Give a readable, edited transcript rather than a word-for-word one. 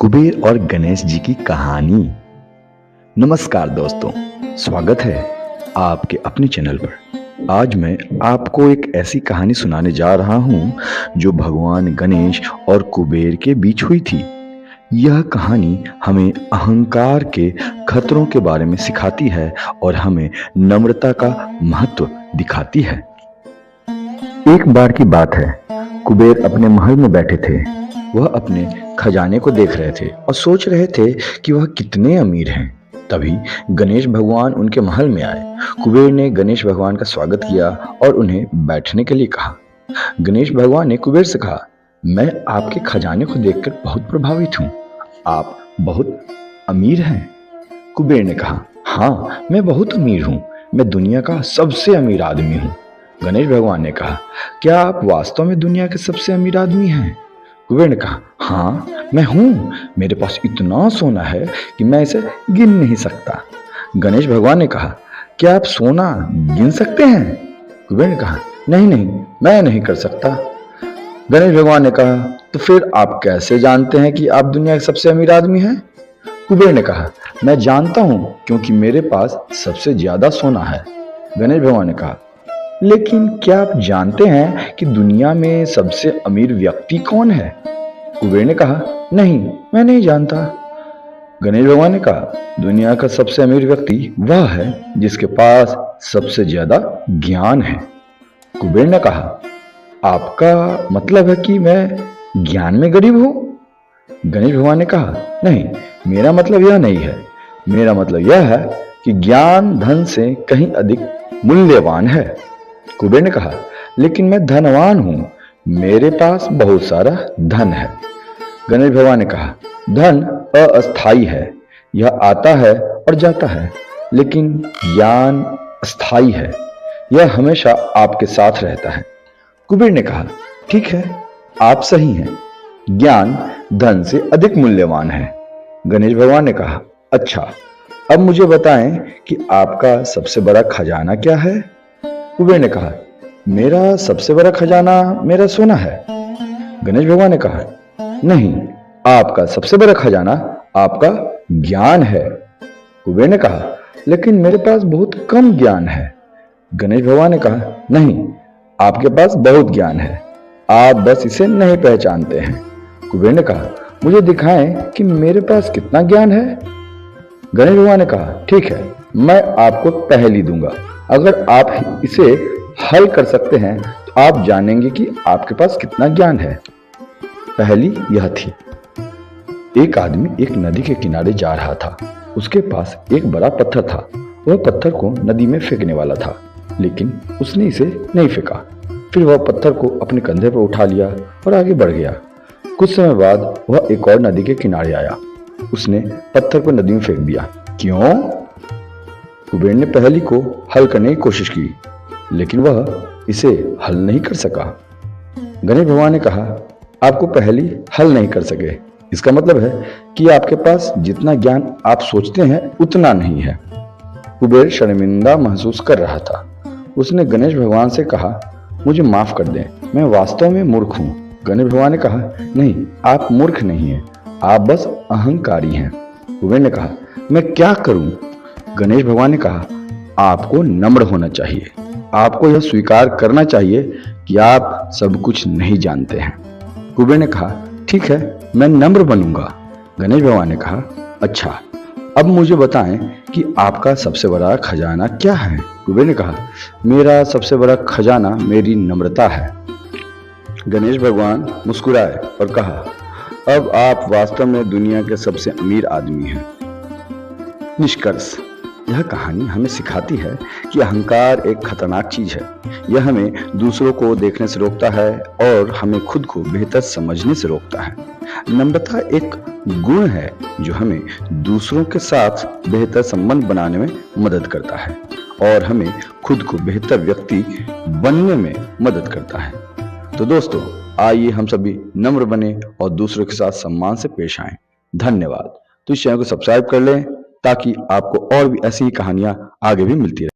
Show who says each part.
Speaker 1: कुबेर और गणेश जी की कहानी। नमस्कार दोस्तों, स्वागत है आपके अपने चैनल पर। आज मैं आपको एक ऐसी कहानी सुनाने जा रहा हूं जो भगवान गणेश और कुबेर के बीच हुई थी। यह कहानी हमें अहंकार के खतरों के बारे में सिखाती है और हमें नम्रता का महत्व दिखाती है। एक बार की बात है, कुबेर अपने महल में बैठे थे। वह अपने खजाने को देख रहे थे और सोच रहे थे कि वह कितने अमीर हैं। तभी गणेश भगवान उनके महल में आए। कुबेर ने गणेश भगवान का स्वागत किया और उन्हें बैठने के लिए कहा। गणेश भगवान ने कुबेर से कहा, मैं आपके खजाने को देखकर बहुत प्रभावित हूँ। आप बहुत अमीर हैं। कुबेर ने कहा, हाँ, मैं बहुत अमीर हूँ। मैं दुनिया का सबसे अमीर आदमी हूँ। गणेश भगवान ने कहा, क्या आप वास्तव में दुनिया के सबसे अमीर आदमी हैं? कुबेर ने कहा, हाँ, मैं हूँ। मेरे पास इतना सोना है कि मैं इसे गिन नहीं सकता। गणेश भगवान ने कहा, क्या आप सोना गिन सकते हैं? कुबेर ने कहा, नहीं नहीं, मैं नहीं कर सकता। गणेश भगवान ने कहा, तो फिर आप कैसे जानते हैं कि आप दुनिया के सबसे अमीर आदमी हैं? कुबेर ने कहा, मैं जानता हूँ क्योंकि मेरे पास सबसे ज्यादा सोना है। गणेश भगवान ने कहा, लेकिन क्या आप जानते हैं कि दुनिया में सबसे अमीर व्यक्ति कौन है? कुबेर ने कहा, नहीं, मैं नहीं जानता। गणेश भगवान ने कहा, दुनिया का सबसे अमीर व्यक्ति वह है जिसके पास सबसे ज्यादा ज्ञान है। कुबेर ने कहा, आपका मतलब है कि मैं ज्ञान में गरीब हूं? गणेश भगवान ने कहा, नहीं, मेरा मतलब यह नहीं है। मेरा मतलब यह है कि ज्ञान धन से कहीं अधिक मूल्यवान है। कुबेर ने कहा, लेकिन मैं धनवान हूं। मेरे पास बहुत सारा धन है। गणेश भगवान ने कहा, धन अस्थाई है। यह आता है और जाता है, लेकिन ज्ञान अस्थाई है। यह हमेशा आपके साथ रहता है। कुबेर ने कहा, ठीक है, आप सही हैं। ज्ञान धन से अधिक मूल्यवान है। गणेश भगवान ने कहा, अच्छा, अब मुझे बताएं कि आपका सबसे बड़ा खजाना क्या है? कुबेर ने कहा, मेरा सबसे बड़ा खजाना मेरा सोना है। गणेश भगवान ने कहा, नहीं, आपका सबसे बड़ा खजाना आपका ज्ञान है। कुबेर ने कहा, लेकिन मेरे पास बहुत कम ज्ञान है। गणेश भगवान ने कहा, नहीं, आपके पास बहुत ज्ञान है, आप बस इसे नहीं पहचानते हैं। कुबेर ने कहा, मुझे दिखाएं कि मेरे पास कितना ज्ञान है। गणेश भगवान ने कहा, ठीक है, मैं आपको पहेली दूंगा। अगर आप इसे हल कर सकते हैं तो आप जानेंगे कि आपके पास कितना ज्ञान है। पहेली यह थी, एक आदमी एक नदी के किनारे जा रहा था। उसके पास एक बड़ा पत्थर था। वह पत्थर को नदी में फेंकने वाला था, लेकिन उसने इसे नहीं फेंका। फिर वह पत्थर को अपने कंधे पर उठा लिया और आगे बढ़ गया। कुछ समय बाद वह एक और नदी के किनारे आया। उसने पत्थर को नदी में फेंक दिया। क्यों? कुबेर ने पहेली को हल करने की कोशिश की, लेकिन वह इसे हल नहीं कर सका। गणेश भगवान ने कहा, आपको पहेली हल नहीं कर सके, इसका मतलब है कि आपके पास जितना ज्ञान आप सोचते हैं उतना नहीं है। कुबेर शर्मिंदा महसूस कर रहा था। उसने गणेश भगवान से कहा, मुझे माफ कर दें, मैं वास्तव में मूर्ख हूँ। गणेश भगवान ने कहा, नहीं, आप मूर्ख नहीं हैं, आप बस अहंकारी हैं। कुबेर ने कहा, मैं क्या करूं? गणेश भगवान ने कहा, आपको नम्र होना चाहिए। आपको यह स्वीकार करना चाहिए कि आप सब कुछ नहीं जानते हैं। कुबेर ने कहा, ठीक है, मैं नम्र बनूंगा। गणेश भगवान ने कहा, अच्छा, अब मुझे बताएं कि आपका सबसे बड़ा खजाना क्या है? कुबेर ने कहा, मेरा सबसे बड़ा खजाना मेरी नम्रता है। गणेश भगवान मुस्कुराए और कहा, अब आप वास्तव में दुनिया के सबसे अमीर आदमी हैं। निष्कर्ष, यह कहानी हमें सिखाती है कि अहंकार एक खतरनाक चीज है। यह हमें दूसरों को देखने से रोकता है और हमें खुद को बेहतर समझने से रोकता है। नम्रता एक गुण है जो हमें दूसरों के साथ बेहतर संबंध बनाने में मदद करता है और हमें खुद को बेहतर व्यक्ति बनने में मदद करता है। तो दोस्तों, आइए हम सभी नम्र बने और दूसरों के साथ सम्मान से पेश आएं। धन्यवाद। तो इस चैनल को सब्सक्राइब कर लें ताकि आपको और भी ऐसी ही कहानियां आगे भी मिलती रहे।